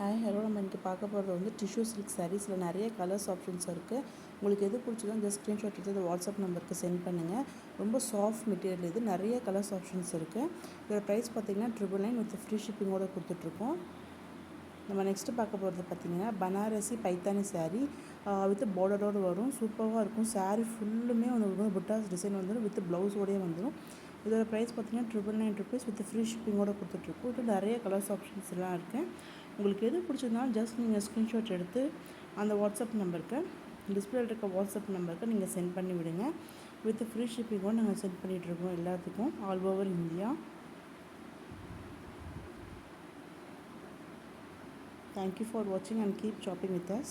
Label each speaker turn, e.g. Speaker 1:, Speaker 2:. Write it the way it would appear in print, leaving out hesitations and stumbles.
Speaker 1: Hi hello நம்ம இன்றைக்கி பார்க்க போகிறது வந்து டிஷ்யூ சில்க் சாரீஸில் நிறைய கலர்ஸ் ஆப்ஷன்ஸ் இருக்குது. உங்களுக்கு எது பிடிச்சதோ அந்த ஸ்க்ரீன்ஷாட் எடுத்து அந்த வாட்ஸ்அப் நம்பருக்கு சென்ட் பண்ணுங்கள். ரொம்ப சாஃப்ட் மெட்டீரியல் இது, நிறைய கலர்ஸ் ஆப்ஷன்ஸ் இருக்குது. இதோட ப்ரைஸ் பார்த்திங்கன்னா 999 வித் ஃப்ரீ ஷிப்பிங்கோடு கொடுத்துட்ருக்கோம். நம்ம நெக்ஸ்ட்டு பார்க்க போகிறது பார்த்திங்கன்னா பனாரசி பைத்தானி சாரீ வித் பார்டரோடு வரும். சூப்பராக இருக்கும். சாரீ ஃபுல்லுமே வந்து புட்டாஸ் டிசைன் வந்துடும், வித் ப்ளவுஸோடையே வந்துடும். இதோட ப்ரைஸ் பார்த்திங்கன்னா 999 ருபீஸ் வித் ஃப்ரீ ஷிப்பிங்கோடு கொடுத்துட்ருக்கோம். இது நிறைய கலர்ஸ் ஆப்ஷன்ஸ் எல்லாம் இருக்குது. உங்களுக்கு எது பிடிச்சிருந்தாலும் ஜஸ்ட் நீங்கள் ஸ்க்ரீன்ஷாட் எடுத்து அந்த வாட்ஸ்அப் நம்பருக்கு, டிஸ்பிளேல இருக்க வாட்ஸ்அப் நம்பருக்கு நீங்கள் சென்ட் பண்ணி விடுங்க. வித் ஃப்ரீ ஷிப்பிங்கோடு நாங்கள் சென்ட் பண்ணிகிட்ருக்கோம் எல்லாத்துக்கும், all over India. Thank you for watching and keep shopping with us.